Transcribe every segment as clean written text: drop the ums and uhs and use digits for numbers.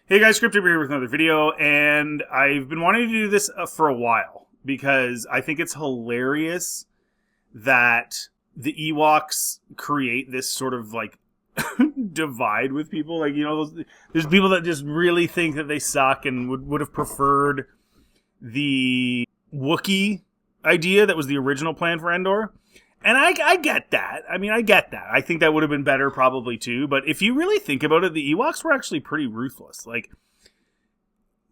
Hey guys, Scripted here with another video, and I've been wanting to do this for a while because I think it's hilarious that the Ewoks create this sort of like divide with people. Like, there's people that just really think that they suck and would have preferred the Wookiee idea that was the original plan for Endor. And I get that. I get that. I think that would have been better probably too. But if you really think about it, the Ewoks were actually pretty ruthless. Like,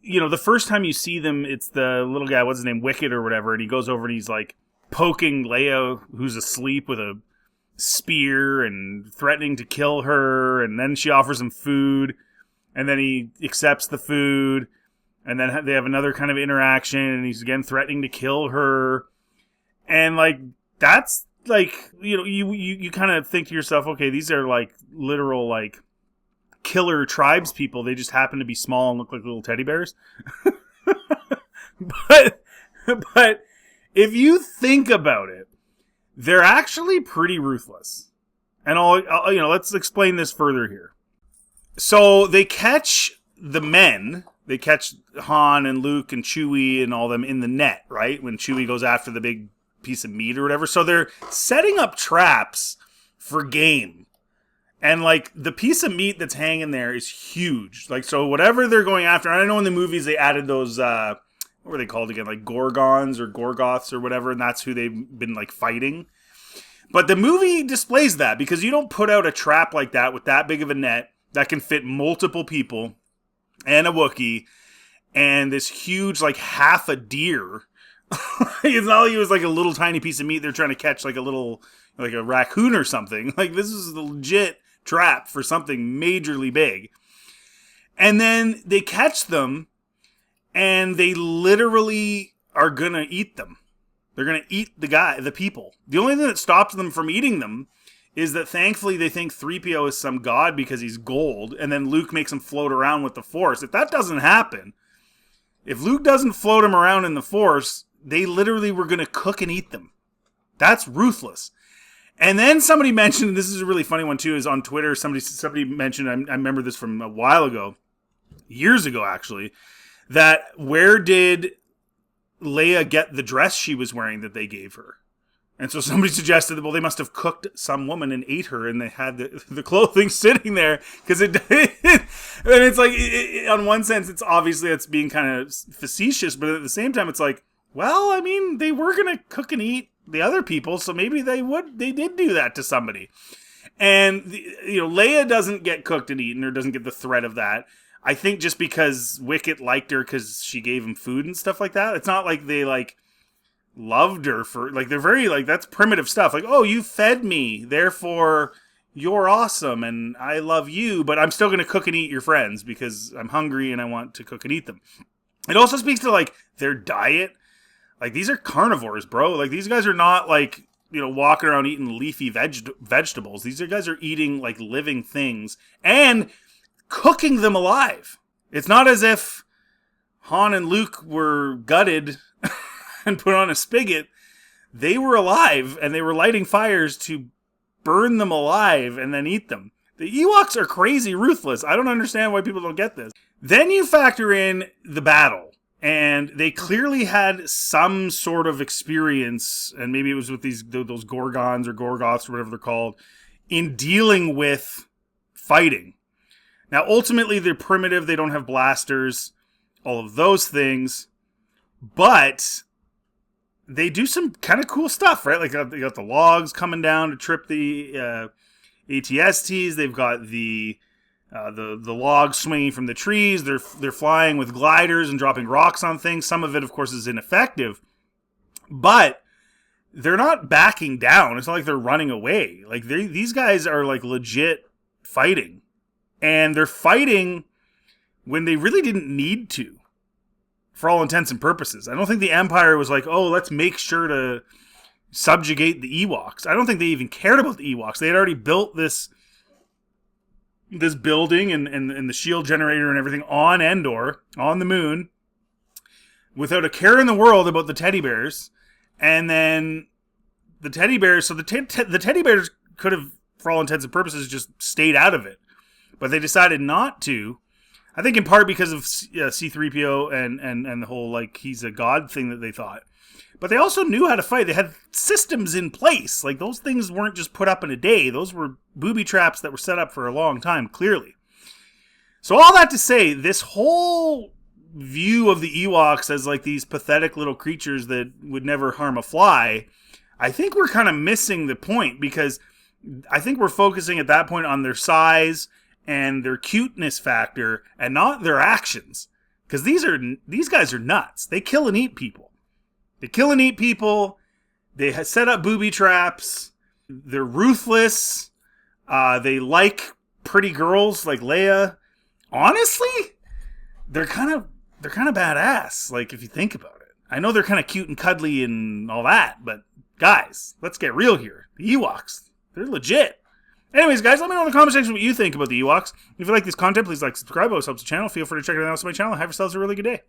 the first time you see them, it's the little guy, what's his name, Wicket or whatever, and he goes over and he's like poking Leia, who's asleep, with a spear and threatening to kill her. And then she offers him food, and then he accepts the food. And then they have another kind of interaction, and he's again threatening to kill her. And like, that's like, you kind of think to yourself, okay, these are like literal like killer tribes people. They just happen to be small and look like little teddy bears. but if you think about it, they're actually pretty ruthless. And let's explain this further here. So they catch the men. They catch Han and Luke and Chewie and all them in the net, right? When Chewie goes after the big piece of meat or whatever. So they're setting up traps for game. And like the piece of meat that's hanging there is huge. Like, so whatever they're going after, I know in the movies they added those, what were they called again? Like Gorgons or Gorgoths or whatever. And that's who they've been like fighting. But the movie displays that because you don't put out a trap like that with that big of a net that can fit multiple people and a Wookiee and this huge, like half a deer. It's not like it was like a little tiny piece of meat they're trying to catch, like a little, like a raccoon or something. Like, this is the legit trap for something majorly big. And then they catch them, and they literally are gonna eat them. They're gonna eat the people. The only thing that stops them from eating them is that thankfully they think 3PO is some god because he's gold, and then Luke makes him float around with the Force. If that doesn't happen, if Luke doesn't float him around in the Force, they literally were going to cook and eat them. That's ruthless. And then somebody mentioned, and this is a really funny one too, is on Twitter, somebody mentioned, I remember this from a while ago, years ago actually, that where did Leia get the dress she was wearing that they gave her? And so somebody suggested that, well, they must have cooked some woman and ate her, and they had the clothing sitting there, because and it's like, on one sense, it's obviously it's being kind of facetious, but at the same time, it's like, well, they were going to cook and eat the other people, so maybe they did do that to somebody. And, Leia doesn't get cooked and eaten, or doesn't get the threat of that. I think just because Wicket liked her because she gave him food and stuff like that. It's not like they, like, loved her for, like, they're very, like, that's primitive stuff. Like, oh, you fed me, therefore you're awesome, and I love you, but I'm still going to cook and eat your friends because I'm hungry and I want to cook and eat them. It also speaks to, like, their diet. Like, these are carnivores, bro. Like, these guys are not, like, walking around eating leafy vegetables. These guys are eating, like, living things and cooking them alive. It's not as if Han and Luke were gutted and put on a spigot. They were alive, and they were lighting fires to burn them alive and then eat them. The Ewoks are crazy ruthless. I don't understand why people don't get this. Then you factor in the battle. And they clearly had some sort of experience, and maybe it was with those Gorgons or Gorgoths or whatever they're called, in dealing with fighting. Now, ultimately, they're primitive. They don't have blasters, all of those things. But they do some kind of cool stuff, right? Like, they got the logs coming down to trip the ATSTs. They've got the logs swinging from the trees. They're flying with gliders and dropping rocks on things. Some of it, of course, is ineffective. But they're not backing down. It's not like they're running away. Like, these guys are, like, legit fighting. And they're fighting when they really didn't need to, for all intents and purposes. I don't think the Empire was like, oh, let's make sure to subjugate the Ewoks. I don't think they even cared about the Ewoks. They had already built this building and the shield generator and everything on Endor, on the moon, without a care in the world about the teddy bears. And then the teddy bears, so the teddy bears could have, for all intents and purposes, just stayed out of it. But they decided not to. I think in part because of C-3PO and the whole, like, he's a god thing that they thought. But they also knew how to fight. They had systems in place. Like, those things weren't just put up in a day. Those were booby traps that were set up for a long time, clearly. So all that to say, this whole view of the Ewoks as, like, these pathetic little creatures that would never harm a fly, I think we're kind of missing the point, because I think we're focusing at that point on their size and their cuteness factor and not their actions. Because these guys are nuts. They kill and eat people. They kill and eat people. They set up booby traps. They're ruthless. They like pretty girls like Leia. Honestly, they're kind of badass. Like, if you think about it, I know they're kind of cute and cuddly and all that, but guys, let's get real here. The Ewoks, they're legit. Anyways, guys, let me know in the comment section what you think about the Ewoks. If you like this content, please like, subscribe. It always helps the channel. Feel free to check it out on my channel. Have yourselves a really good day.